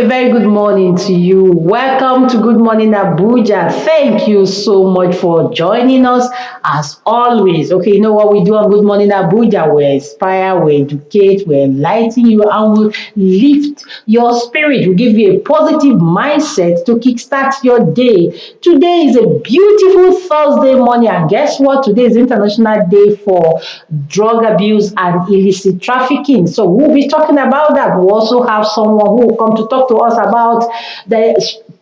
very good morning to you. Welcome to Good Morning Abuja. Thank you so much for joining us as always. Okay, you know what we do on Good Morning Abuja? We inspire, we educate, we enlighten you, and we lift your spirit. We give you a positive mindset to kickstart your day. Today is a beautiful Thursday morning, and guess what? Today is International Day for Drug Abuse and Illicit Trafficking. So we'll be talking about that. We also have someone who will come to talk to us about the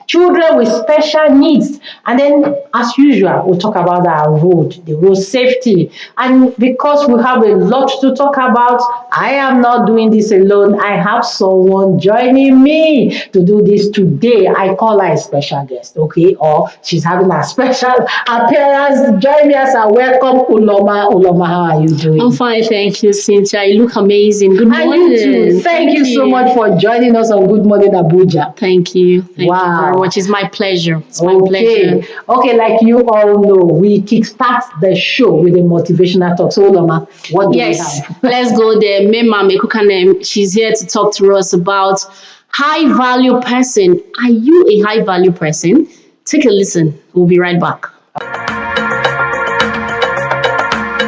children with special needs. And then, as usual, we'll talk about our road, the road safety. And because we have a lot to talk about, I am not doing this alone. I have someone joining me to do this today. I call her a special guest, okay? Or she's having a special appearance. Join me as I welcome Uloma. Uloma, how are you doing? I'm fine, thank you, Cynthia. You look amazing. Good morning. And you too. Thank you so much for joining us on Good Morning Abuja. Thank you. Thank you very much. It's my pleasure. It's my pleasure. Okay, like you all know, we kickstart the show with a motivational talk. So, Uloma, what do we have? Let's go there. Mema Mekukanem, she's here to talk to us about high value person. Are you a high value person? Take a listen. We'll be right back.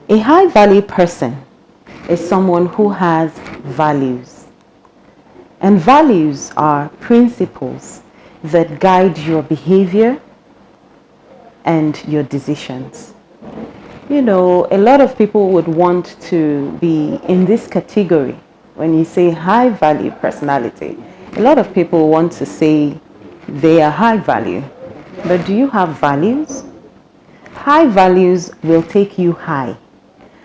A high value person is someone who has values. And values are principles that guide your behavior and your decisions. You know, a lot of people would want to be in this category. When you say high value personality, a lot of people want to say they are high value. But do you have values? High values will take you high.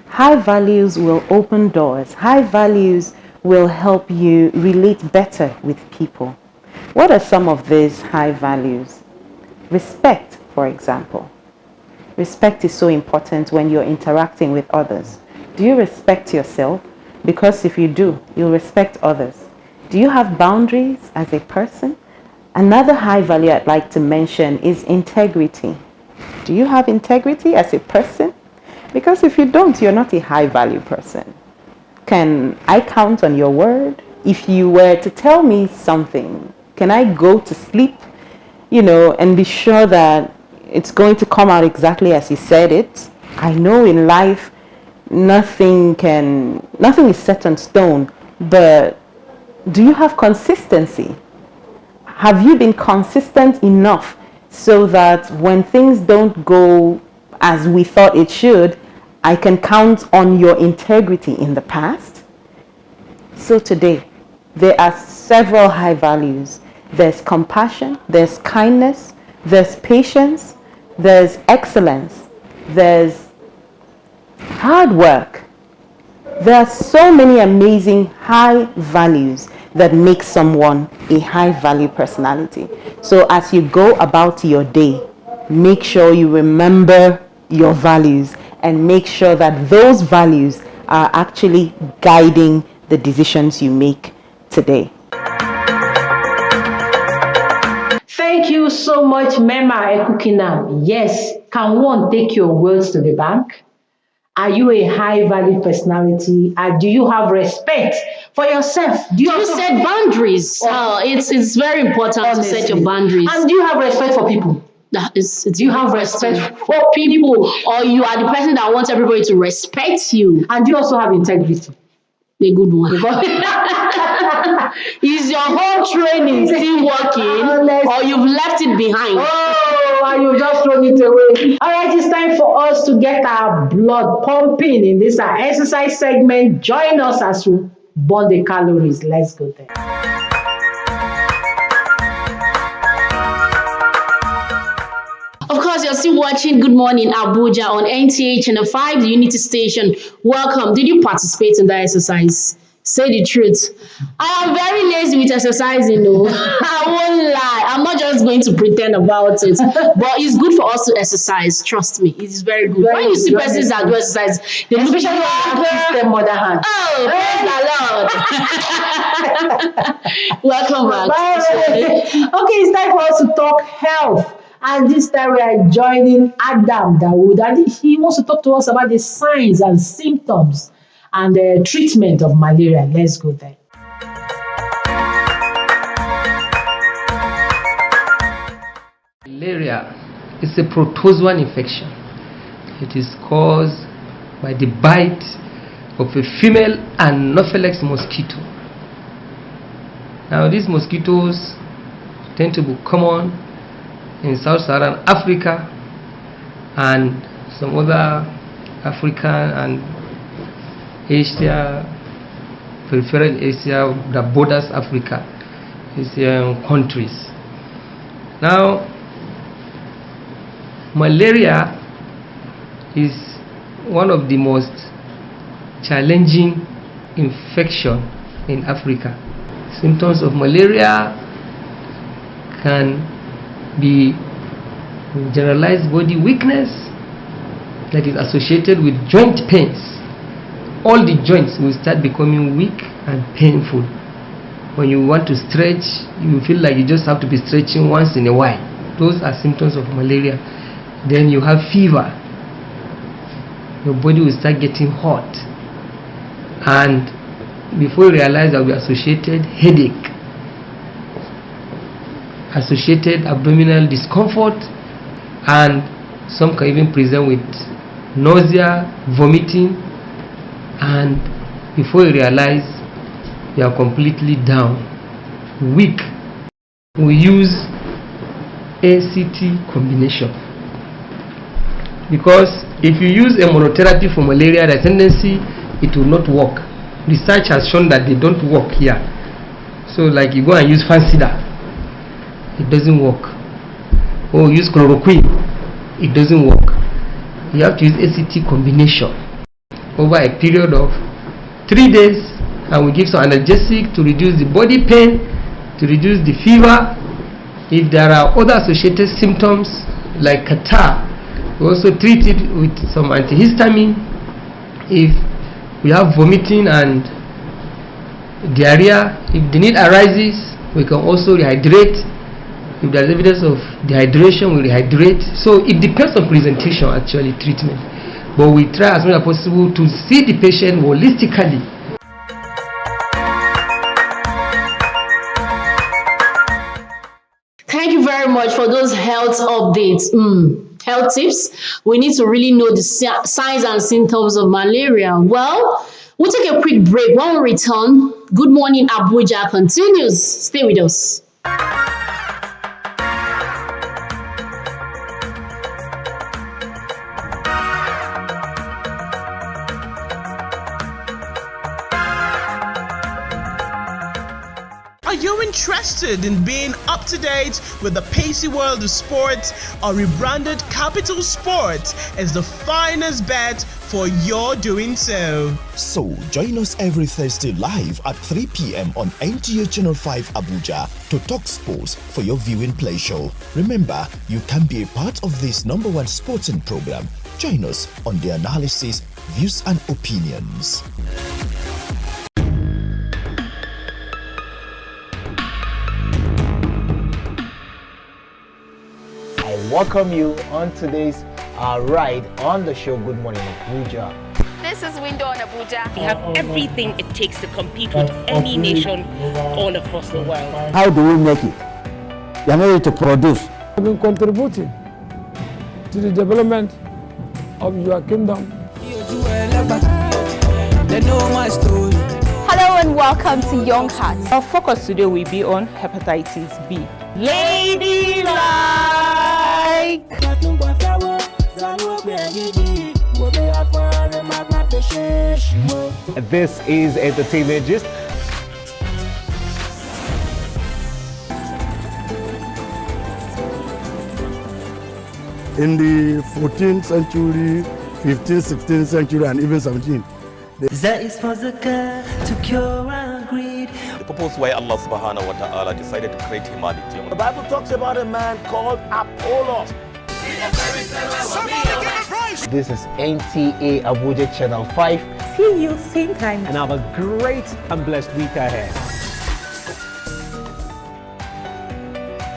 High values will open doors. High values will help you relate better with people. What are some of these high values? Respect, for example. Respect is so important when you're interacting with others. Do you respect yourself? Because if you do, you'll respect others. Do you have boundaries as a person? Another high value I'd like to mention is integrity. Do you have integrity as a person? Because if you don't, you're not a high value person. Can I count on your word? If you were to tell me something, can I go to sleep, and be sure that it's going to come out exactly as you said it? I know in life, nothing is set in stone, but do you have consistency? Have you been consistent enough so that when things don't go as we thought it should, I can count on your integrity in the past? So today, there are several high values. There's compassion, there's kindness, there's patience, there's excellence, there's hard work. There are so many amazing high values that make someone a high value personality. So as you go about your day, make sure you remember your values and make sure that those values are actually guiding the decisions you make today. Thank you so much, Mema Ekukina. Yes, can one take your words to the bank? Are you a high value personality? Do you have respect for yourself? Do you set boundaries? It's very important to set your boundaries. And do you have respect for people? Do you have respect for people, or you are the person that wants everybody to respect you? And do you also have integrity? A good one. Is your whole training still working, or you've left it behind? Oh, and you've just thrown it away. All right, it's time for us to get our blood pumping in this exercise segment. Join us as we burn the calories. Let's go there. Of course, you're still watching Good Morning Abuja on NTA Channel 5, the Unity Station. Welcome. Did you participate in that exercise? Say the truth. I am very lazy with exercising, no. I won't lie. I'm not just going to pretend about it. But it's good for us to exercise. Trust me. It is very good. When you see persons that do exercise, they especially when their mother hand. Oh, praise the Lord. Welcome back. Okay, it's time for us to talk health. And this time we are joining Adam Dawood, and he wants to talk to us about the signs and symptoms and the treatment of malaria. Let's go there. malaria is a protozoan infection. It is caused by the bite of a female Anopheles mosquito. Now these mosquitoes tend to be common in sub-Saharan Africa and some other African and Asia, peripheral Asia that borders Africa, Asian countries. Now, malaria is one of the most challenging infection in Africa. Symptoms of malaria can be generalized body weakness that is associated with joint pains. All the joints will start becoming weak and painful. When you want to stretch, you feel like you just have to be stretching once in a while. Those are symptoms of malaria. Then you have fever. Your body will start getting hot, and before you realize, there will be associated headache, associated abdominal discomfort, and some can even present with nausea, vomiting, and before you realize, you are completely down, weak. We use ACT combination, because if you use a monotherapy for malaria, the tendency it will not work. Research has shown that they don't work here. So like you go and use Fancida, it doesn't work. Or use chloroquine, it doesn't work. You have to use ACT combination over a period of 3 days, and we give some analgesic to reduce the body pain, to reduce the fever. If there are other associated symptoms like catarrh, we also treat it with some antihistamine. If we have vomiting and diarrhea, if the need arises, we can also rehydrate. If there is evidence of dehydration, we rehydrate. So it depends on presentation, actually, treatment. But we try as much as possible to see the patient holistically. Thank you very much for those health updates. Health tips. We need to really know the signs and symptoms of malaria. Well, we'll take a quick break. When we return, Good Morning Abuja continues. Stay with us. Are you interested in being up to date with the pacey world of sports? Our rebranded Capital Sports is the finest bet for your doing so. So join us every Thursday live at 3 p.m. on NTA Channel 5 Abuja to talk sports for your viewing pleasure. Remember, you can be a part of this #1 sporting program. Join us on the analysis, views and opinions. Welcome you on today's ride on the show Good Morning Abuja. This is Window on Abuja. We have everything it takes to compete with any nation all across the world. How do we make it? We are not ready to produce. I've been contributing to the development of your kingdom. Hello and welcome to Young Hearts. Our focus today will be on hepatitis B. Ladylike! This is Entertainment Gist. In the 14th century, 15th, 16th century, and even 17th. That is for zakat to cure our greed. The purpose why Allah subhanahu wa ta'ala decided to create humanity. The Bible talks about a man called Apollos. This is NTA Abuja Channel 5. See you same time. And have a great and blessed week ahead.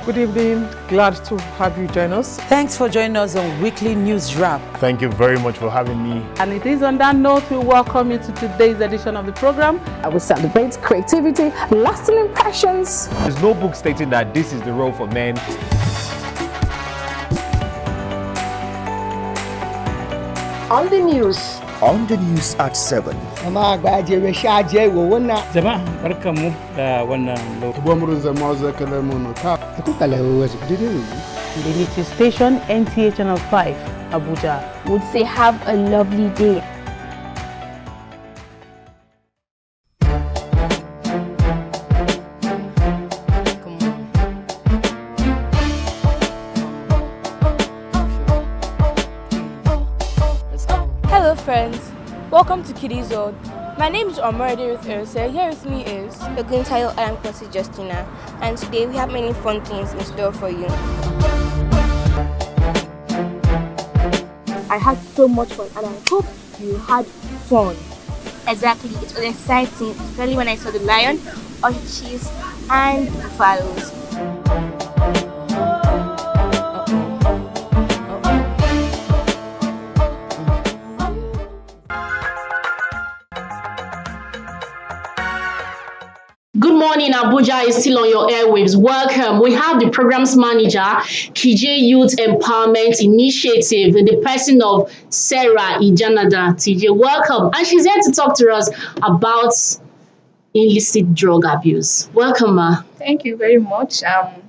Good evening. Glad to have you join us. Thanks for joining us on Weekly News Wrap. Thank you very much for having me. And it is on that note we welcome you to today's edition of the program. I will celebrate creativity, lasting impressions. There's no book stating that this is the role for men. On the news. On the news at 7. Jama'a barkanmu da wannan The Little Station, NTA Channel 5, Abuja. Would say have a lovely day. Hello friends, welcome to Kiddie Zone. My name is Omarade with Erse. Here with me is Oguntayo and Kwasi Justina, and today we have many fun things in store for you. I had so much fun and I hope you had fun. Exactly, it was exciting, especially when I saw the lion, orchids, and buffaloes. Good morning, Abuja is still on your airwaves. Welcome. We have the programs manager, KJ Youth Empowerment Initiative, in the person of Sarah Ijanada. TJ, welcome. And she's here to talk to us about illicit drug abuse. Welcome, ma. Thank you very much. I'm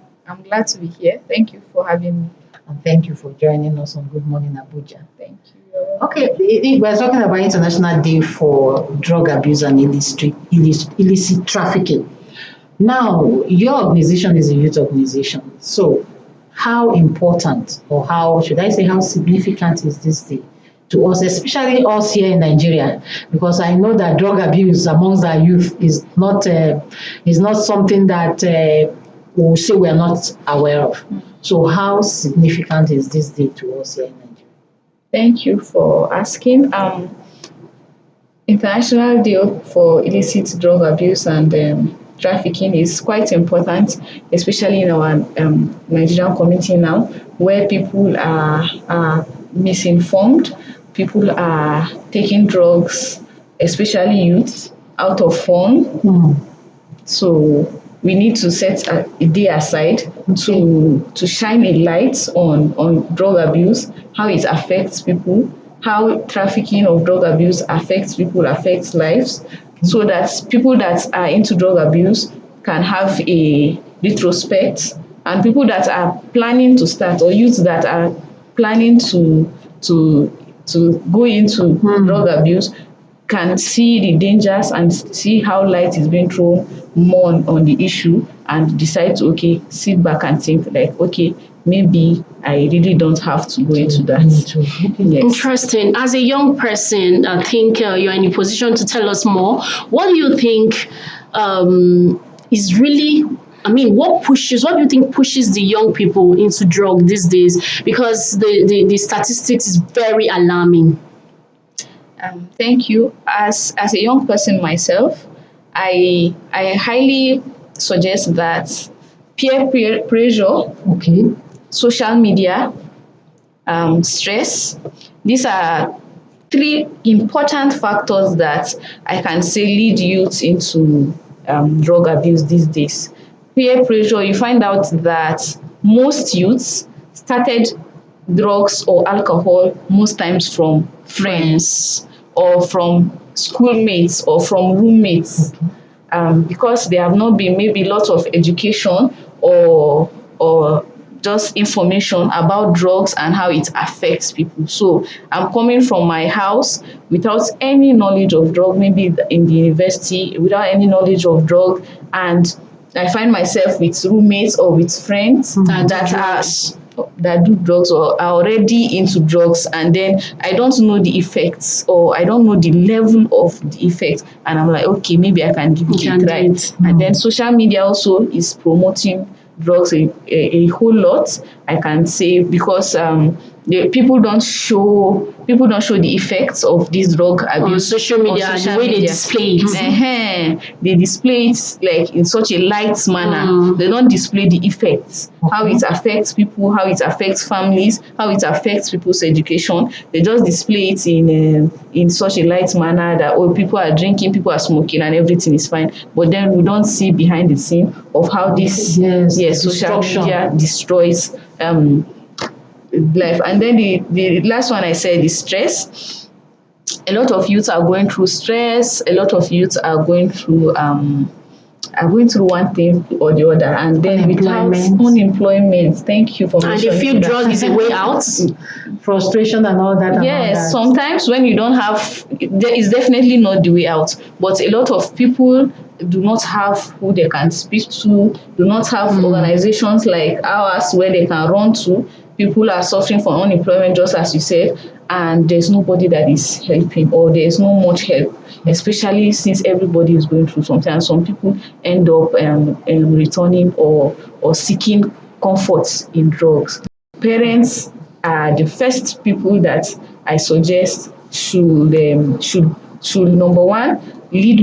glad to be here. Thank you for having me. And thank you for joining us on Good Morning Abuja. Thank you. Okay, we're talking about International Day for Drug Abuse and illicit Trafficking. Now, your organization is a youth organization. So, how important, or how should I say, how significant is this day to us, especially us here in Nigeria? Because I know that drug abuse amongst our youth is not something that we'll say we are not aware of. So, how significant is this day to us here in Nigeria? Thank you for asking. International Day for illicit drug abuse and trafficking is quite important, especially in our Nigerian community now, where people are misinformed, people are taking drugs, especially youth, out of fun. So we need to set a day aside to shine a light on drug abuse, how it affects people, how trafficking of drug abuse affects people, affects lives, so that people that are into drug abuse can have a retrospect, and people that are planning to start, or youth that are planning to go into drug abuse, can see the dangers and see how light is being thrown more on the issue, and decide to, okay, sit back and think like, okay, maybe I really don't have to go into that. Yes. Interesting. As a young person, I think you're in a position to tell us more. What do you think is really, what do you think pushes the young people into drug these days? Because the statistics is very alarming. Thank you. As a young person myself, I highly suggest that peer pressure, social media, stress, these are three important factors that I can say lead youth into drug abuse these days. Peer pressure, you find out that most youths started drugs or alcohol most times from friends or from schoolmates or from roommates, because there have not been maybe lots of education or just information about drugs and how it affects people. So I'm coming from my house without any knowledge of drug, maybe in the university without any knowledge of drug, and I find myself with roommates or with friends that do drugs or are already into drugs, and then I don't know the effects, or I don't know the level of the effects, and I'm like, okay, maybe I can give it a try. And then social media also is promoting drugs a whole lot, I can say, because people don't show the effects of this drug abuse on social media, and the way they display it. They display it like in such a light manner. They don't display the effects, how it affects people, how it affects families, how it affects people's education. They just display it in such a light manner that, oh, people are drinking, people are smoking, and everything is fine. But then we don't see behind the scene of how this social media destroys life. And then the last one I said is stress. A lot of youth are going through stress. A lot of youth are going through one thing or the other, and then without unemployment. Thank you for mentioning. And they feel drug is a way out. Frustration and all that. Yes, sometimes when you don't have, there is definitely not the way out. But a lot of people do not have who they can speak to, do not have organizations like ours where they can run to. People are suffering from unemployment, just as you said, and there's nobody that is helping, or there's no much help, especially since everybody is going through something. And some people end up returning or seeking comfort in drugs. Parents are the first people that I suggest should number one, lead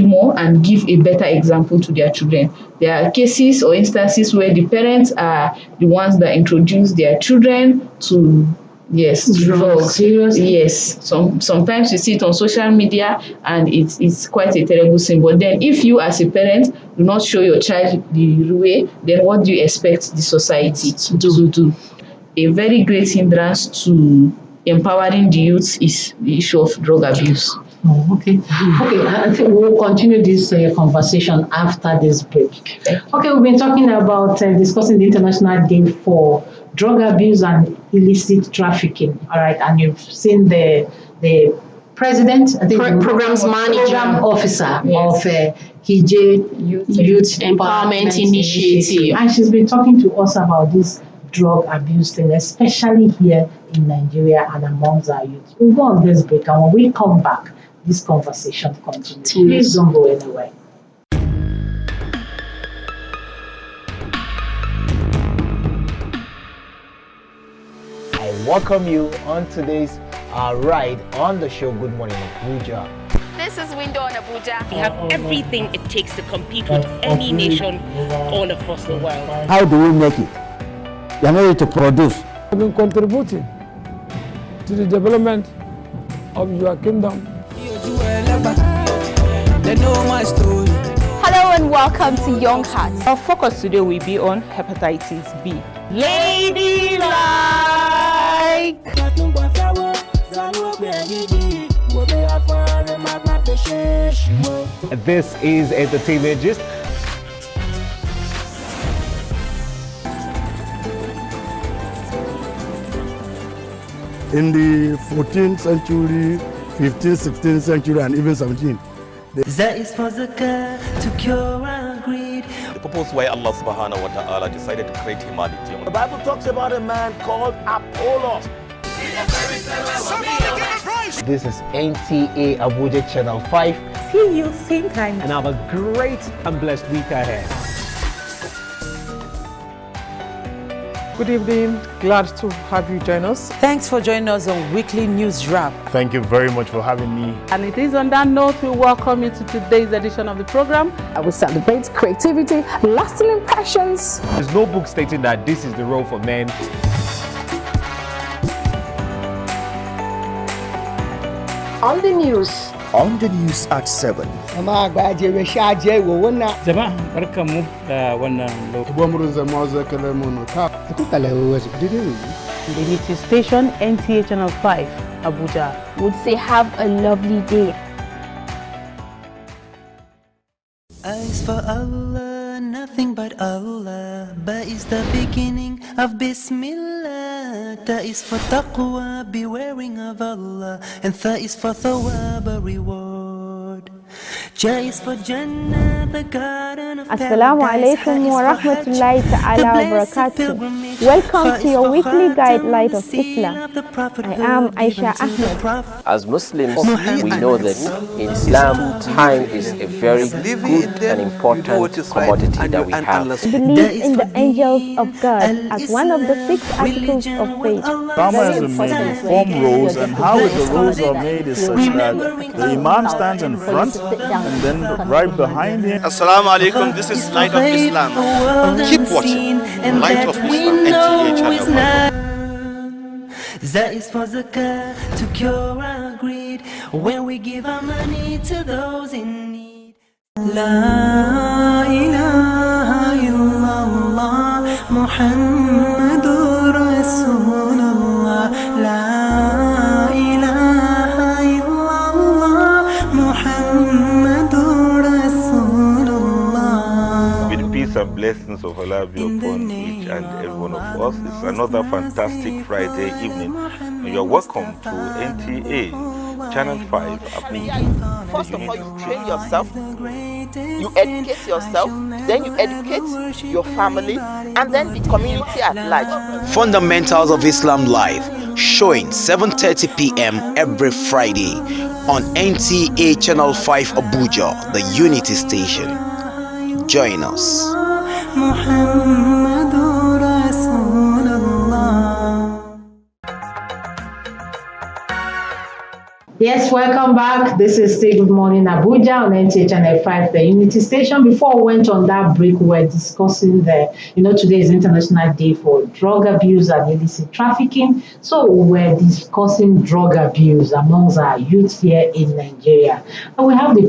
more and give a better example to their children. There are cases or instances where the parents are the ones that introduce their children to drugs. Seriously? Yes. Sometimes you see it on social media and it's quite a terrible thing. But then if you as a parent do not show your child the way, then what do you expect the society to do? A very great hindrance to empowering the youth is the issue of drug abuse. Oh, okay. Okay, I think we'll continue this conversation after this break. Okay, we've been talking about discussing the International Day for Drug Abuse and Illicit Trafficking. All right, and you've seen the president, I think programs manager, program officer of KJ Youth Empowerment Initiative. And she's been talking to us about this drug abuse thing, especially here in Nigeria and amongst our youth. We'll go on this break, and when we come back, this conversation continues. Please don't go anywhere. I welcome you on today's ride on the show Good Morning Abuja. This is Window on Abuja. We have everything it takes to compete with any nation all across the world. How do we make it? We are ready to produce. I've been contributing to the development of your kingdom. They know my story. Hello and welcome to Young Hearts. Our focus today will be on hepatitis B. Ladylike! This is Entertainment Gist. In the 14th century, 15th, 16th century, and even 17th. That is for zakah to cure our greed. The purpose why Allah subhanahu wa ta'ala decided to create humanity. The Bible talks about a man called Apollos. This is NTA Abuja Channel 5. See you same time. And have a great and blessed week ahead. Good evening, glad to have you join us. Thanks for joining us on Weekly News Wrap. Thank you very much for having me. And it is on that note we welcome you to today's edition of the program. I will celebrate creativity, lasting impressions. There's no book stating that this is the role for men. On the news. On the news at 7. The Unity Station, NTA Channel 5, Abuja. Would say have a lovely day. Eyes for Allah, nothing but Allah. Ba is the beginning of Bismillah. Ta is for taqwa, bewaring of Allah. And Tha is for thawab, a reward. Ja is for Jannah, the garden of Assalamu alaikum wa rahmatullahi ta'ala wa barakatuh. Welcome to your weekly guide, Light of Islam. I am Aisha Ahmed. As Muslims, we know that in Islam, time is a very good and important commodity that we have. Believe in the angels of God as one of the 6 articles of faith. Dhamma is the form rows, and how the rows are made is such that the Imam stands in front and then right behind him. Assalamu alaikum, this is Light of Islam. Keep watching Light of Islam, NTA Channel 5. That is for zakah to cure our greed when we give our money to those in need. La ilaha illallah Muhammadur رسول الله لا إله إلا الله محمد رسول الله. May the peace and blessings of Allah be upon each and every one of us. It's another fantastic Friday evening, and you're welcome to NTA Channel 5 Abuja. First of all, you train yourself, you educate yourself, then you educate your family, and then the community at large. Fundamentals of Islam Live, showing 7:30 p.m. every Friday on NTA Channel 5 Abuja, the Unity Station. Join us. محمد رسول الله. Yes, welcome back. This is Stay Good Morning Abuja on NTA Channel 5, the Unity Station. Before we went on that break, we were discussing today is International Day for Drug Abuse and Illicit Trafficking. So we were discussing drug abuse amongst our youth here in Nigeria. And we have the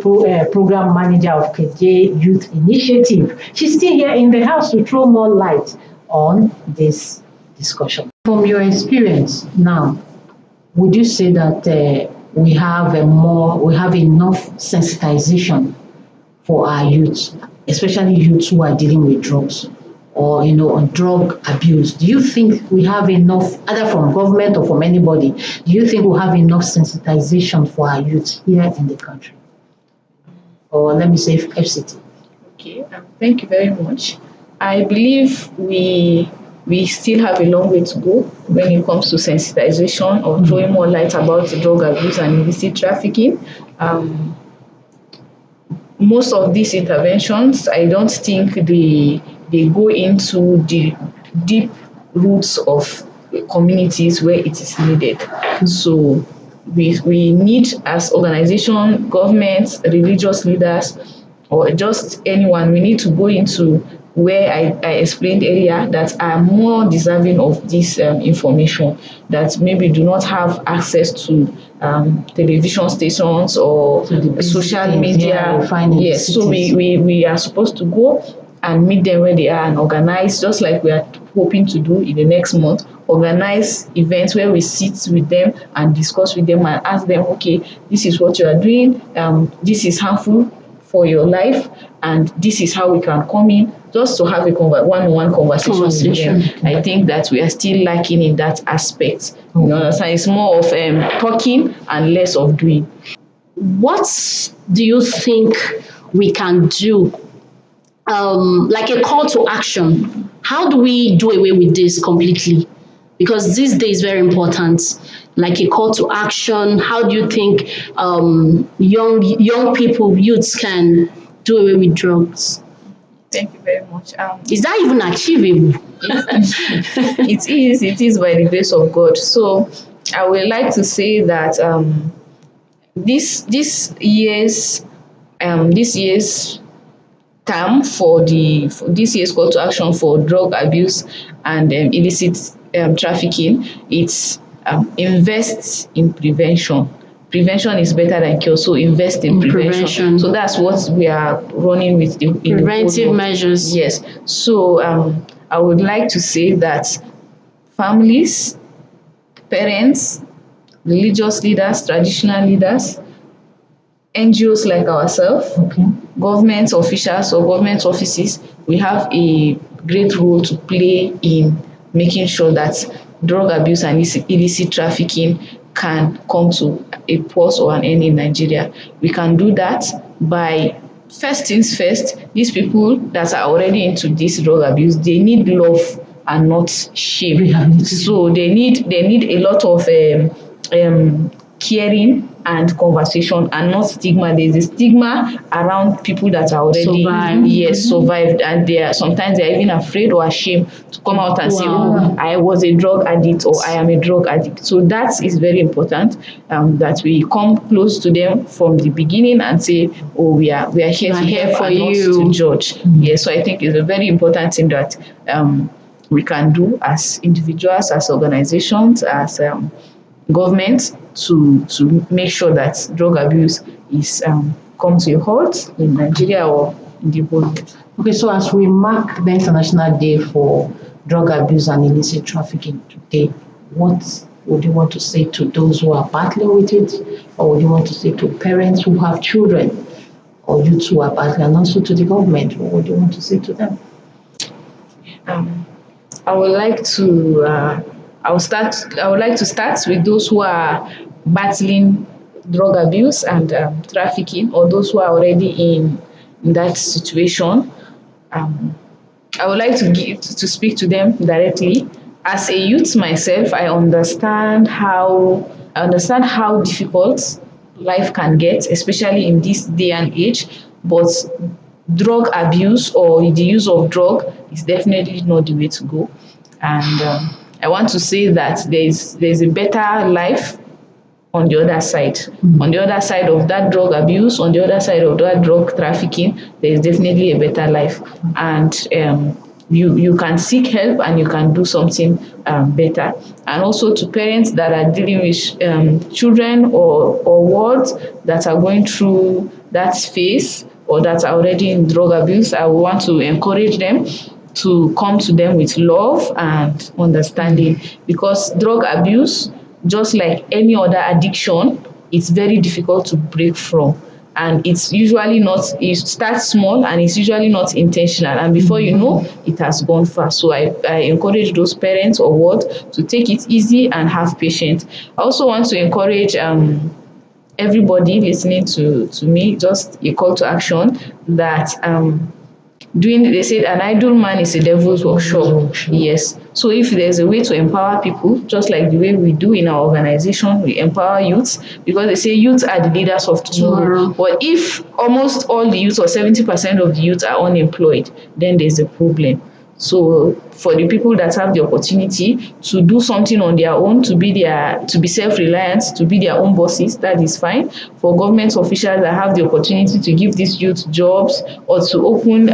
program manager of KJ Youth Initiative. She's still here in the house to throw more light on this discussion. From your experience now, would you say that we have enough sensitization for our youth, especially youths who are dealing with drugs or on drug abuse? Do you think we have enough, either from government or from anybody, do you think we have enough sensitization for our youth here in the country? Or let me say FCT. Okay, thank you very much. I believe we still have a long way to go when it comes to sensitization or throwing more light about drug abuse and illicit trafficking. Most of these interventions, I don't think they go into the deep roots of communities where it is needed. So we need, as organization, governments, religious leaders, or just anyone, we need to go into where I explained earlier that are more deserving of this information, that maybe do not have access to television stations or social media. Yes, so we are supposed to go and meet them where they are and organize, just like we are hoping to do in the next month, organize events where we sit with them and discuss with them and ask them, okay, this is what you are doing, this is harmful for your life, and this is how we can come in, just to have a one-on-one conversation with them. I think that we are still lacking in that aspect. You understand? It's more of talking and less of doing. What do you think we can do, like a call to action? How do we do away with this completely? Because this day is very important. Like a call to action, how do you think young people, youths, can do away with drugs? Thank you very much. Is that even achievable? It is by the grace of God. So I would like to say that this year's term for this year's call to action for drug abuse and illicit trafficking, it's invest in prevention. Prevention is better than cure, so invest in prevention. So that's what we are running with in preventive measures. Yes. So I would like to say that families, parents, religious leaders, traditional leaders, NGOs like ourselves, government officials or government offices, we have a great role to play in making sure that drug abuse and illicit trafficking can come to a pause or an end in Nigeria. We can do that by, first things first, these people that are already into this drug abuse, they need love and not shame. So they need a lot of caring and conversation and not stigma. There's a stigma around people that are already survived, and sometimes they're even afraid or ashamed to come out and say, oh, I was a drug addict or I am a drug addict. So that is very important, that we come close to them from the beginning and say, oh, we are here to help and not to judge. Yes, so I think it's a very important thing that we can do as individuals, as organizations, as government, to make sure that drug abuse is come to a halt in Nigeria or in the whole world. Okay, so as we mark the International Day for drug abuse and illicit trafficking today, what would you want to say to those who are battling with it? Or would you want to say to parents who have children or youth who are battling, and also to the government? What would you want to say to them? I would like to I would like to start with those who are battling drug abuse and trafficking, or those who are already in that situation. I would like to speak to them directly. As a youth myself, I understand how difficult life can get, especially in this day and age. But drug abuse or the use of drug is definitely not the way to go. And I want to say that there's a better life on the other side. On the other side of that drug abuse, on the other side of that drug trafficking, there is definitely a better life. And you can seek help and you can do something better. And also to parents that are dealing with children or wards that are going through that phase or that are already in drug abuse, I want to encourage them to come to them with love and understanding, because drug abuse, just like any other addiction, it's very difficult to break from. And it's usually not, it starts small and it's usually not intentional. And before you know, it has gone far. So I encourage those parents or what to take it easy and have patience. I also want to encourage everybody listening to me, just a call to action that they said an idle man is a devil's workshop. Yes. So if there's a way to empower people, just like the way we do in our organization, we empower youths, because they say youths are the leaders of tomorrow. But if almost all the youth or 70% of the youth are unemployed, then there's a problem. So for the people that have the opportunity to do something on their own, to be self-reliant, to be their own bosses, that is fine. For government officials that have the opportunity to give these youth jobs or to open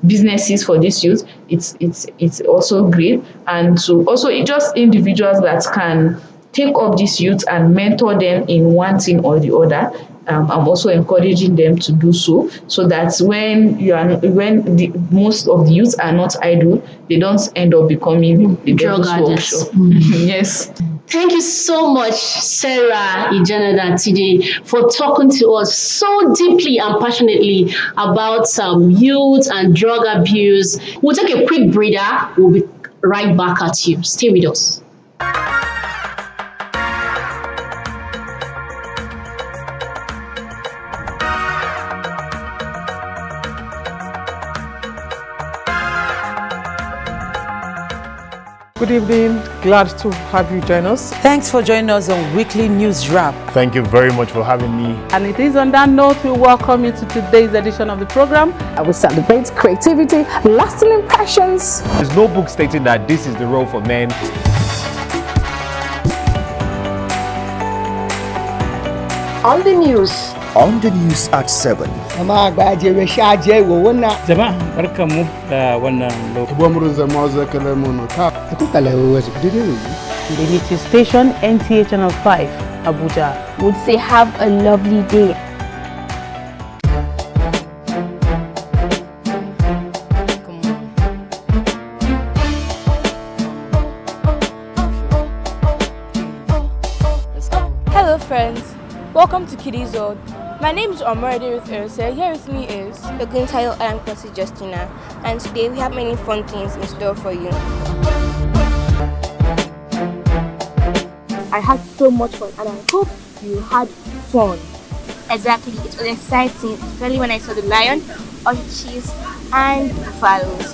businesses for these youth, it's also great. And to also just individuals that can take up these youth and mentor them in one thing or the other. I'm also encouraging them to do so that when most of the youth are not idle, they don't end up becoming the Drug devil's addicts. workshop. Yes. Thank you so much, Sarah, Ijanada, and TJ, for talking to us so deeply and passionately about youth and drug abuse. We'll take a quick breather. We'll be right back at you. Stay with us. Good evening. Glad to have you join us. Thanks for joining us on Weekly News Wrap. Thank you very much for having me. And it is on that note we welcome you to today's edition of the program. I will celebrate creativity, lasting impressions. There's no book stating that this is the role for men. On the news. On the news at 7. Jama'a barkanmu da wannan Unity Station, NTA Channel 5, Abuja. Would say have a lovely day. Hello friends, welcome to Kiddies World. My name is Omarade with Erse. Here with me is Oguntayo and Kwasi Justina, and today we have many fun things in store for you. I had so much fun and I hope you had fun. Exactly, it was exciting, especially when I saw the lion, orchids, and buffaloes.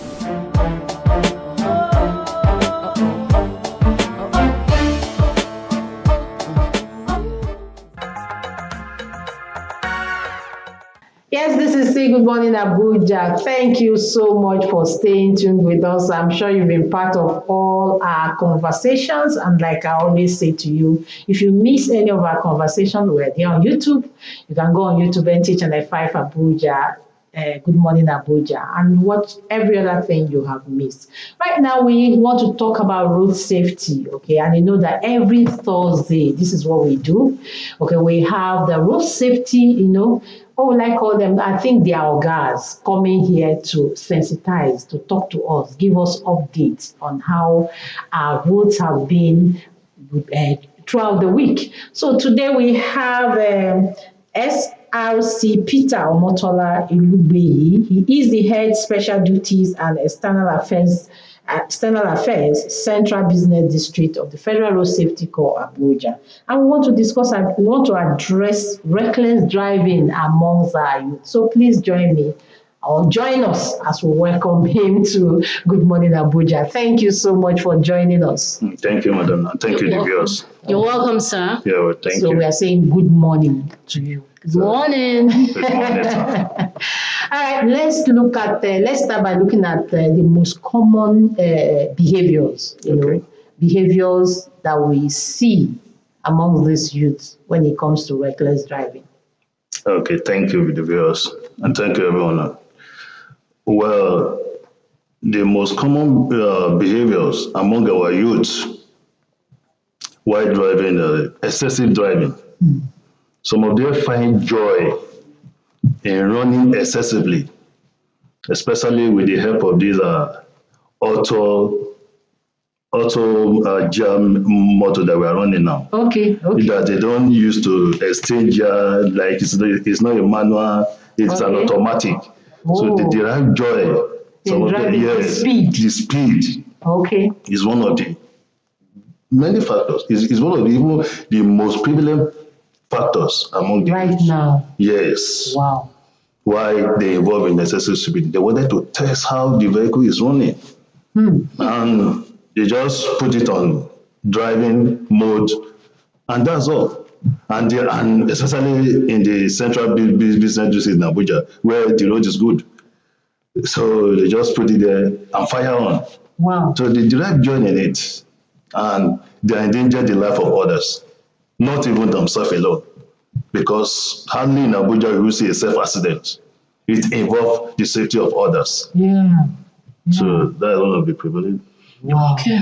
Yes, this is Say Good Morning Abuja. Thank you so much for staying tuned with us. I'm sure you've been part of all our conversations. And like I always say to you, if you miss any of our conversations, we're there on YouTube. You can go on YouTube and teach Channel 5 Abuja. Good Morning Abuja and watch every other thing you have missed. Right now, we want to talk about road safety, okay? And you know that every Thursday, this is what we do. Okay, we have the road safety, what will I call them? I think they are guys coming here to sensitize, to talk to us, give us updates on how our roads have been throughout the week. So today we have SRC Peter Omotola Ilubeyi. He is the head special duties and external affairs Central Business District of the Federal Road Safety Corps Abuja. And we want to discuss and we want to address reckless driving amongst our youth. So please join me or join us as we welcome him to Good Morning Abuja. Thank you so much for joining us. Thank you, madam. And thank you, the viewers. You're welcome, sir. Yeah, well, thank you. So we are saying good morning to you. Good morning. Good morning, sir. All right, let's start by looking at the most common behaviors, behaviors that we see among these youths when it comes to reckless driving. Okay, thank you, the viewers. And thank you, everyone. Well, the most common behaviors among our youth while driving, excessive driving. Some of them find joy in running excessively, especially with the help of these auto jam motor that we are running now. Okay. That they don't use to exchange like it's not a manual, it's an automatic. So they derive joy. Some of them, yes, the speed. Okay. Is one of the many factors. Is one of the most prevalent factors among the right now. Yes. Wow. Why they involve in excessive speed? They wanted to test how the vehicle is running. And they just put it on driving mode, and that's all. And especially in the central business district in Abuja, where the road is good. So they just put it there and fire on. Wow. So they derive joy in it, and they endanger the life of others, not even themselves alone. Because hardly in Abuja you will see a self-accident. It involves the safety of others. Yeah. So that's one of the prevalent. Wow. Okay.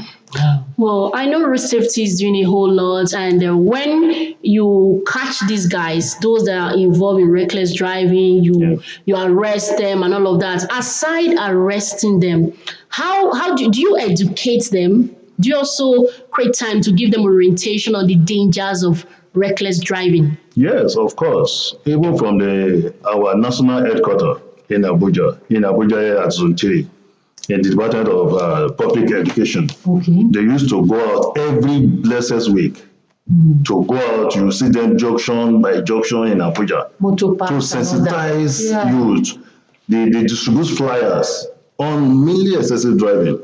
Well, I know road safety is doing a whole lot, and when you catch these guys, those that are involved in reckless driving, you arrest them and all of that. Aside arresting them, how do you educate them? Do you also create time to give them orientation on the dangers of reckless driving? Yes, of course. Even from our national headquarters in Abuja at Zone 3, in the Department of Public Education. Okay. They used to go out every blessed week. To go out, you see them junction by junction in Abuja to sensitize youth. They distribute flyers on mainly excessive driving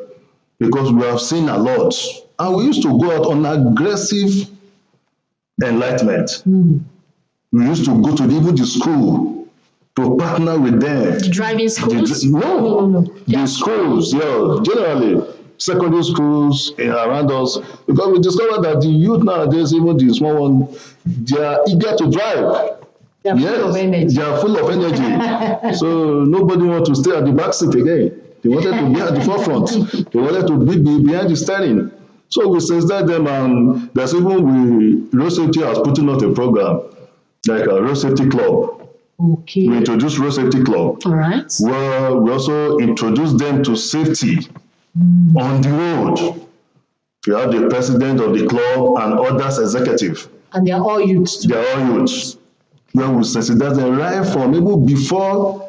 because we have seen a lot. And we used to go out on aggressive enlightenment. We used to go to even the school to partner with them. The driving schools? The schools, generally secondary schools around us, because we discovered that the youth nowadays, even the small one, they are eager to drive. They are full of energy. They are full of energy. So nobody wants to stay at the back seat again. They wanted to be at the forefront. They wanted to be behind the steering. So we sensitized them, and there's even Road Safety has put out a program like a Road Safety Club. Okay. We introduced Road Safety Club. All right. Where we also introduced them to safety on the road. We have the president of the club and others executive. And they are all youths. They are all youths. Where we sensitize them right from even before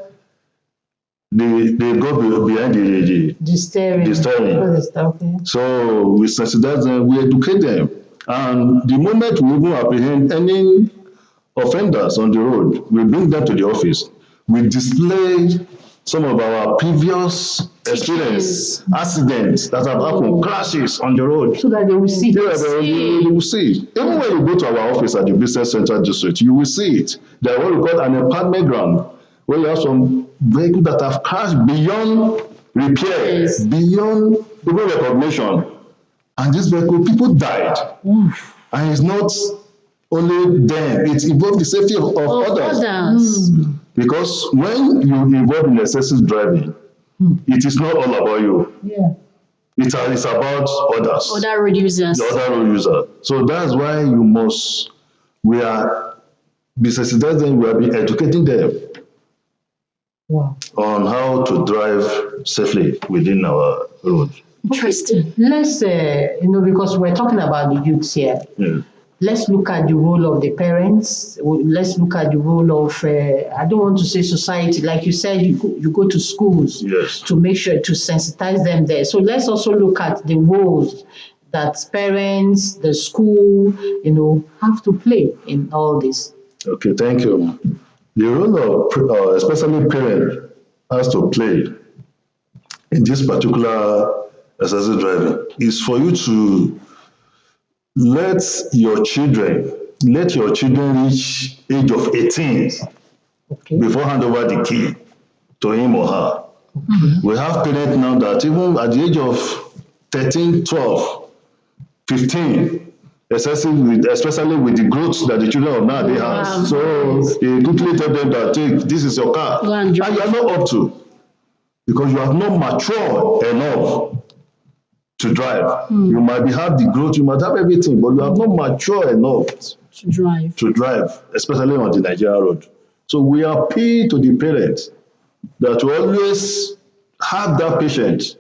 they go behind the steering. Okay. So we sensitize them, we educate them. And the moment we even apprehend any offenders on the road, we bring them to the office. We display some of our previous experience, accidents that have happened, crashes on the road. So that they will see. They will see. Even when you go to our office at the Business Central District, you will see it. There are what we call an empowerment ground, where you have some vehicles that have crashed beyond repair, beyond even recognition. And this vehicle, people died. And it's not only them, it involves the safety of others. Because when you involve in excessive driving, it is not all about you. Yeah. It is about others. Other road users. The other road user. So that's why we are desensitizing, we have been educating them on how to drive safely within our road. Interesting. Let's, because we're talking about the youths here. Yeah. Let's look at the role of the parents. Let's look at the role of, I don't want to say society. Like you said, you go to schools to make sure to sensitize them there. So let's also look at the roles that parents, the school, have to play in all this. Okay, thank you. The role of especially parents has to play in this particular excessive driving is for you to let your children reach age of 18 before hand over the key to him or her. We have parents now that even at the age of 13, 12, 15, especially with the growth that the children of nowadays have. So they quickly tell them that, take, this is your car. And you are not up to, because you have not matured enough to drive. You might have the growth, you might have everything, but you have not matured enough to drive, especially on the Nigerian road. So we appeal to the parents that to always have that patience.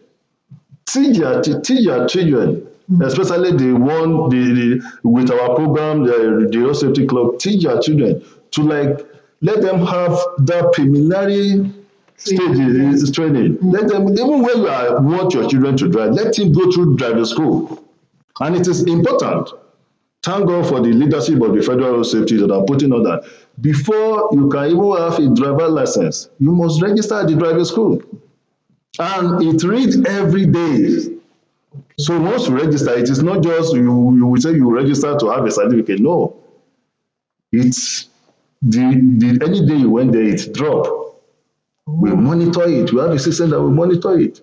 Teach your children, especially the one with our program, the road safety club. Teach your children to let them have that preliminary stage training. Let them, even when you want your children to drive, let him go through driving school. And it is important. Thank God for the leadership of the Federal Road Safety that are putting on that. Before you can even have a driver license, you must register at the driving school. And it reads every day. So once you register, it is not just you will say you register to have a certificate. No. It's any day you went there, it dropped. We monitor it. We have a system that will monitor it.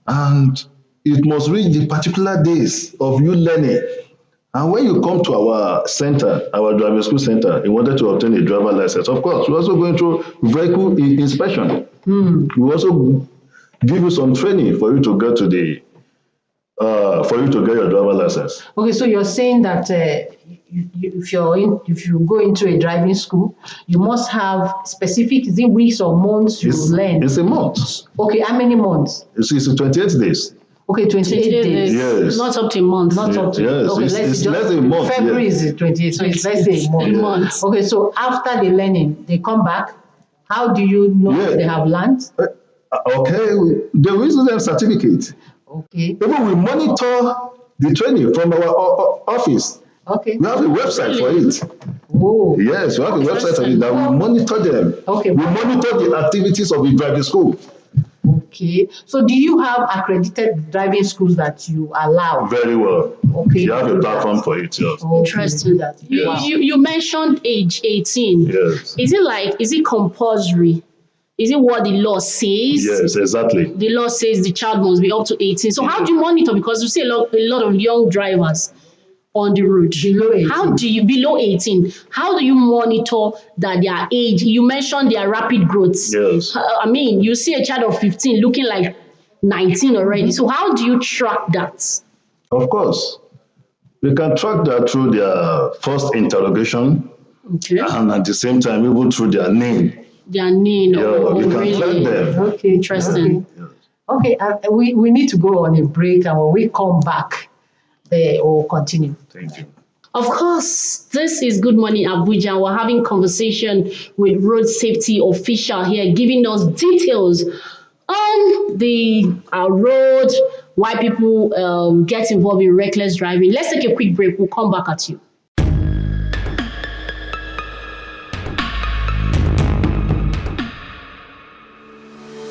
And it must reach the particular days of you learning. And when you come to our center, our driving school center, in order to obtain a driver license, of course, we're also going through vehicle inspection. We also give you some training for you to get to your driver license. Okay, so you're saying that if you go into a driving school, you must have specific, is it weeks or months you learn? It's a month. Okay, how many months? It's 28 days. Okay, 28 days. Yes. Not up to a month. Not up to. Yes. Okay, it's less than a month. February is 28, so it's less than a month. Okay, so after the learning, they come back. How do you know if they have learned? Okay, they will issue them certificate. Okay. Even we monitor the training from our office. Okay. We have a website for it. Oh. Yes, we have a website for it that we monitor them. Okay. We monitor the activities of the driving school. Okay. So do you have accredited driving schools that you allow? Very well. Okay. You have a platform for it, yes. Interesting. You mentioned age 18. Yes. Is it compulsory? Is it what the law says? Yes, exactly. The law says the child must be up to 18. So how do you monitor? Because you see a lot of young drivers on the road. Below 18. How do you, below 18, how do you monitor that their age? You mentioned their rapid growth. Yes. I mean, you see a child of 15 looking like 19 already. So how do you track that? Of course. We can track that through their first interrogation. Okay. And at the same time, even through their name. Their name. Yeah, we can track them. Okay. Interesting. Okay, we need to go on a break, and when we come back, we'll continue. Thank you. Of course, this is Good Morning Abuja. We're having conversation with road safety official here, giving us details on the road, why people get involved in reckless driving. Let's take a quick break. We'll come back at you.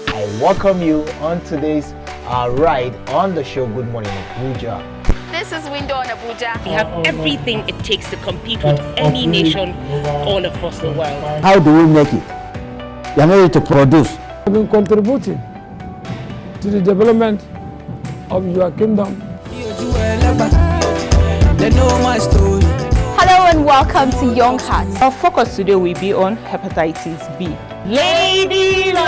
I welcome you on today's ride on the show Good Morning Abuja. This is Window on Abuja. We have everything it takes to compete with any nation all across the world. How do we make it? We are not ready to produce. I've been contributing to the development of your kingdom. Hello and welcome to Young Hearts. Our focus today will be on hepatitis B. Ladylike.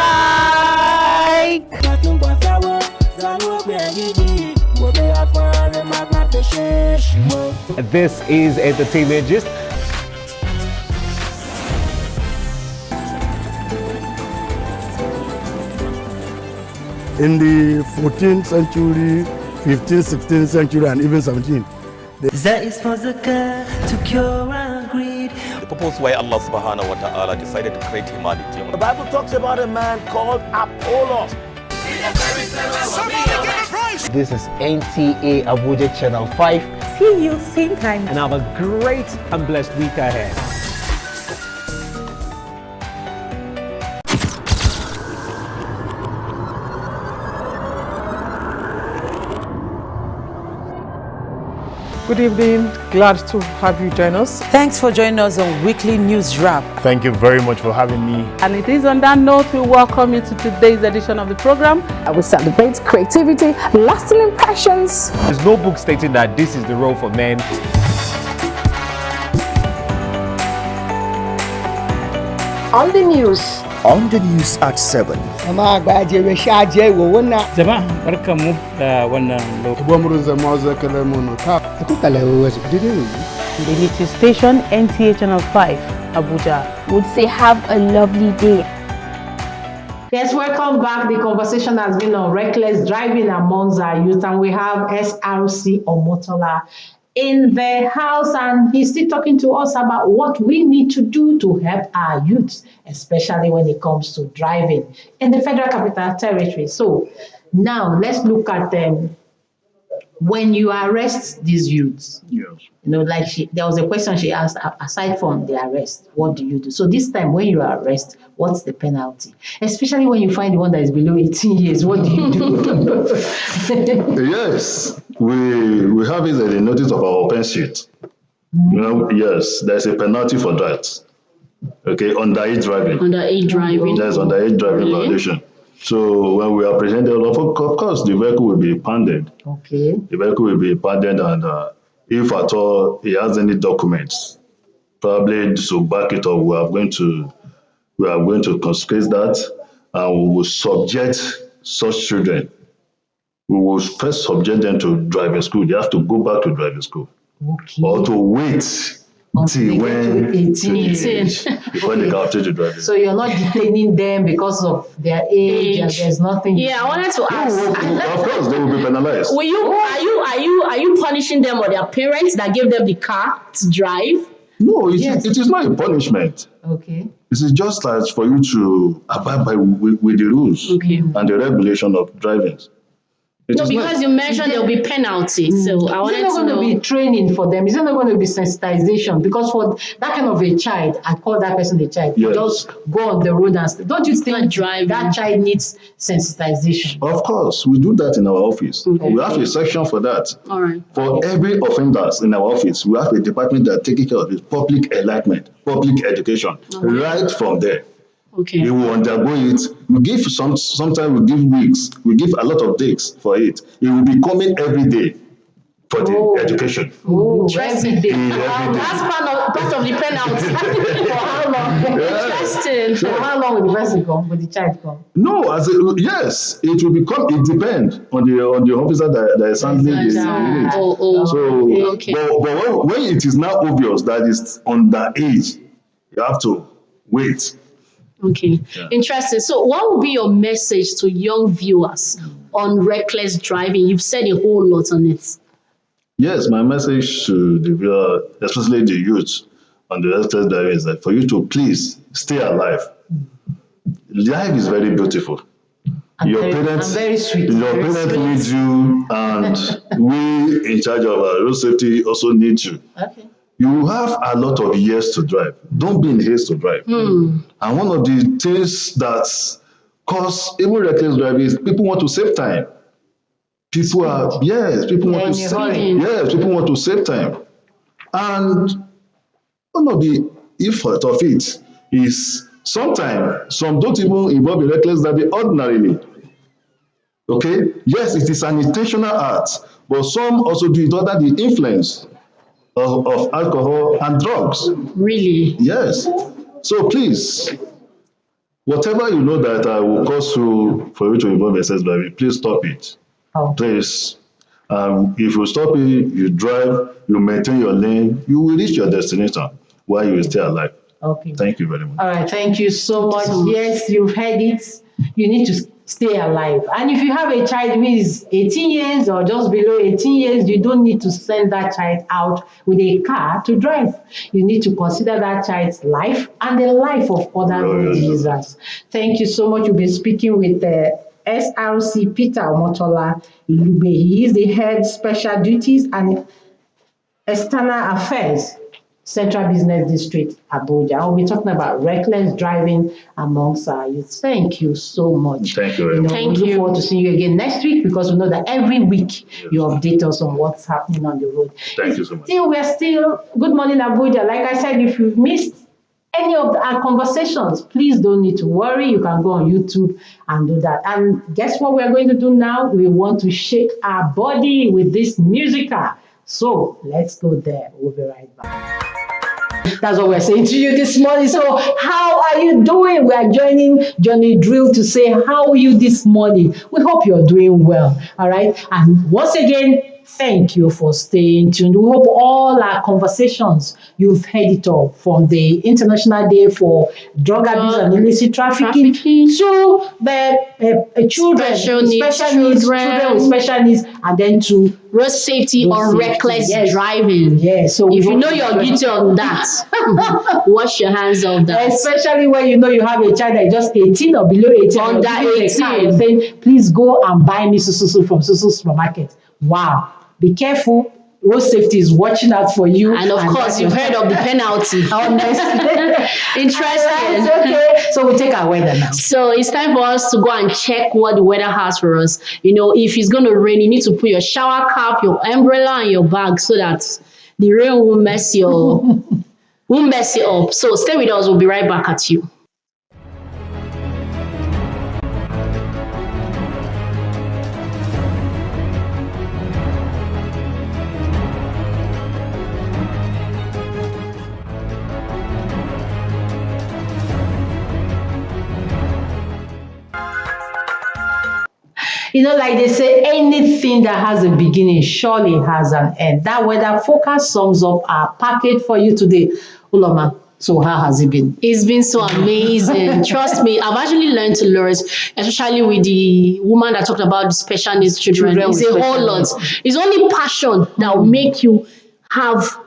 This is Entertainment Gist. In the 14th century, 15th, 16th century, and even 17th. That is for zakah to cure our greed. The purpose why Allah subhanahu wa ta'ala decided to create humanity. The Bible talks about a man called Apollos. This is NTA Abuja Channel 5. See you same time. And have a great and blessed week ahead. Good evening. Glad to have you join us. Thanks for joining us on Weekly News Wrap. Thank you very much for having me. And it is on that note we welcome you to today's edition of the program. We celebrate creativity, lasting impressions. There's no book stating that this is the role for men. On the news. On the news at 7. Jama'a barkanmu da wannan The Unity Station, NTA Channel 5, Abuja. Would say have a lovely day. Yes, welcome back. The conversation has been on reckless driving amongst our youth, and we have SRC Omotola in the house, and he's still talking to us about what we need to do to help our youth, especially when it comes to driving in the Federal Capital Territory. So now let's look at them. When you arrest these youths, yes. You know, like there was a question she asked, aside from the arrest, what do you do? So this time when you arrest, what's the penalty? Especially when you find the one that is below 18 years, what do you do? Yes, we have it at the notice of our offense sheet. You know, yes, there's a penalty for that. Okay, underage driving. Underage driving. There's underage driving violation. So when we are presented, of course, the vehicle will be impounded. Okay. The vehicle will be impounded, and if at all he has any documents, probably to back it up, we are going to confiscate that, and we will subject such children. We will first subject them to driving school. They have to go back to driving school, or to wait until when 18 before they can obtain the driving. So you're not detaining them because of their age. And there's nothing. Yeah, I wanted to ask. Of course, they will be penalized. Are you punishing them or their parents that gave them the car to drive? No, it is not a punishment. Okay. This is just as for you to abide by with the rules and the regulation of driving. No, because you mentioned there will be penalties. So I wanted to know. Is it not going to be training for them? Is it not going to be sensitization? Because for that kind of a child, I call that person a child. Yes. Just go on the road and don't you think that child needs sensitization? Of course, we do that in our office. Okay. We have a section for that. All right. For every offenders in our office, we have a department that takes care of it, public enlightenment, public education, right from there. Okay. He will undergo it. We give sometimes we give weeks, we give a lot of days for it. He will be coming every day for the education. Every day. That's part of the penalty. For how long? Interesting. So how long will the person come? Will the child come? No, yes, it will become. It depends on the officer that is handling this. But when it is now obvious that it's underage, you have to wait. Okay, interesting. So what would be your message to young viewers on reckless driving? You've said a whole lot on it. Yes, my message to the viewer, especially the youth on the reckless driving, is that for you to please stay alive. Life is very beautiful. Your parents need you, and we in charge of our road safety also need you. Okay. You have a lot of years to drive. Don't be in haste to drive. And one of the things that cause even reckless driving is people want to save time. People want to save time. And one of the effect of it is sometimes some don't even involve in reckless driving ordinarily. Okay? Yes, it is an intentional act, but some also do it under the influence of alcohol and drugs. Really? Yes. So please, Whatever you know that will cause you for you to involve excess driving, please stop it. Please. If you stop it, you drive, you maintain your lane, you will reach your destination while you will stay alive. Okay. Thank you very much. All right, thank you so much. Yes, you've heard it. You need to stay alive. And if you have a child who is 18 years or just below 18 years, you don't need to send that child out with a car to drive. You need to consider that child's life and the life of other road users. Thank you so much. We'll be speaking with SRC Peter Omotola Ilube. He is the head special duties and external affairs, Central Business District, Abuja. I'll be talking about reckless driving amongst our youth. Thank you so much. Thank you very much. We look forward to seeing you again next week because we know that every week you update us on what's happening on the road. Thank you so much. We're still Good Morning Abuja. Like I said, if you've missed any of our conversations, please don't need to worry. You can go on YouTube and do that. And guess what we're going to do now? We want to shake our body with this musical. So let's go there. We'll be right back. That's what we're saying to you this morning. So how are you doing? We are joining Johnny Drill to say, how are you this morning? We hope you're doing well. All right. And once again, thank you for staying tuned. We hope all our conversations, you've heard it all, from the International Day for Drug Abuse and Illicit Trafficking to the children, special needs, children with special needs, and then to road safety or reckless driving. Yes. So if you know you're guilty of that, wash your hands of that. Especially when you know you have a child that is just 18 or below 18. Under 18. You're saying, please go and buy me susu from susu supermarket. Wow. Be careful. Road safety is watching out for you. And of course, you've heard of the penalty. Interesting. Okay. So we take our weather now. So it's time for us to go and check what the weather has for us. You know, if it's going to rain, you need to put your shower cap, your umbrella, and your bag so that the rain won't mess you up. So stay with us. We'll be right back at you. You know, like they say, anything that has a beginning surely has an end. That weather forecast sums up our package for you today. Uloma, so how has it been? It's been so amazing. Trust me, I've actually learned to learn, especially with the woman that talked about the special needs children. It's a whole lot. It's only passion that will make you have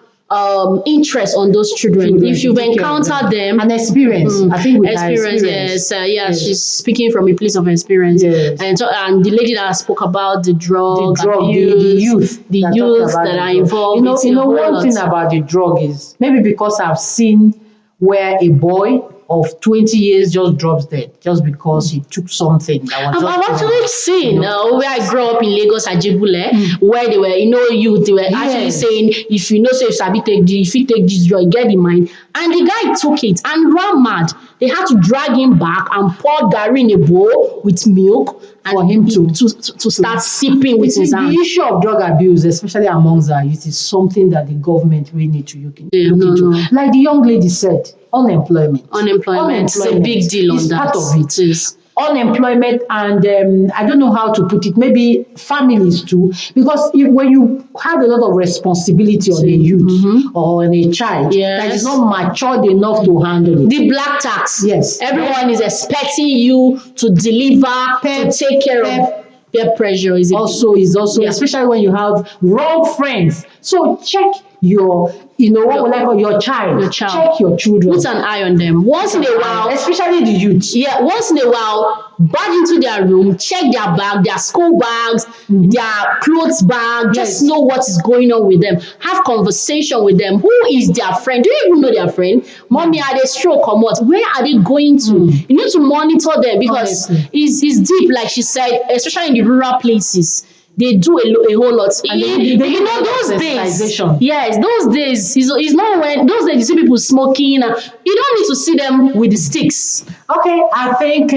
interest on those children. If you've encountered them, an experience. I think with experience. Yes, she's speaking from a place of experience. Yes. And the lady that spoke about the drug abuse, the youth that are involved. You know one thing about the drug is maybe because I've seen where a boy of 20 years just drops dead just because he took something that was I've actually seen where I grew up in Lagos, Ajibule, where they were, youth, they were actually saying, if you know, so if you take this drug, get in mind. And the guy took it and ran mad. They had to drag him back and pour gari in a bowl with milk and for him to start sipping with his hand. The issue of drug abuse, especially amongst our youth, is something that the government really need to look into. Like the young lady said, unemployment. It's a big deal on that. Part of it is unemployment, and I don't know how to put it, maybe families too, because when you have a lot of responsibility on a youth or on a child that is not matured enough to handle it. The black tax. Yes. Everyone is expecting you to deliver, to take care of. Peer pressure is also especially when you have wrong friends. So check your your child. Check your children. Put an eye on them. Once in a while, especially the youth. Yeah, once in a while, barge into their room, check their bag, their school bags, their clothes bag, just know what is going on with them. Have conversation with them. Who is their friend? Do you even know their friend? Mommy, are they stroke or what? Where are they going to? You need to monitor them because it's deep, like she said, especially in the rural places. they do a whole lot. And You know those days. Yes, those days. It's not when those days you see people smoking. You don't need to see them with the sticks. Okay, I think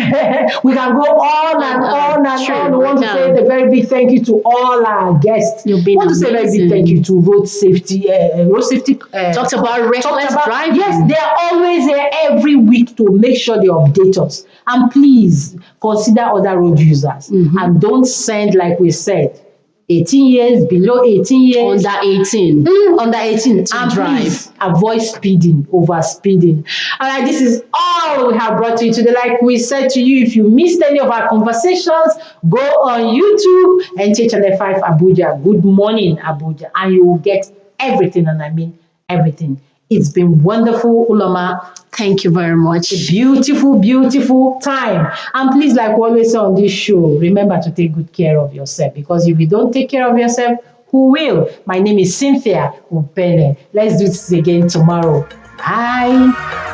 we can go on and on and on. We want to say a very big thank you to all our guests. You've been want to say a very big thank you to road safety. Talked about reckless driving. Yes, they are always there every week to make sure they update us. And please consider other road users and don't send, like we said, 18 years, below 18 years. Under 18. Under 18 to and drive. Please avoid speeding, over speeding. All right, this is all we have brought to you today. Like we said to you, if you missed any of our conversations, go on YouTube and check Channel 5 Abuja. Good morning, Abuja. And you will get everything, and I mean everything. It's been wonderful, Uloma. Thank you very much. A beautiful, beautiful time. And please, like we always say on this show, remember to take good care of yourself, because if you don't take care of yourself, who will? My name is Cynthia Upene. Let's do this again tomorrow. Bye.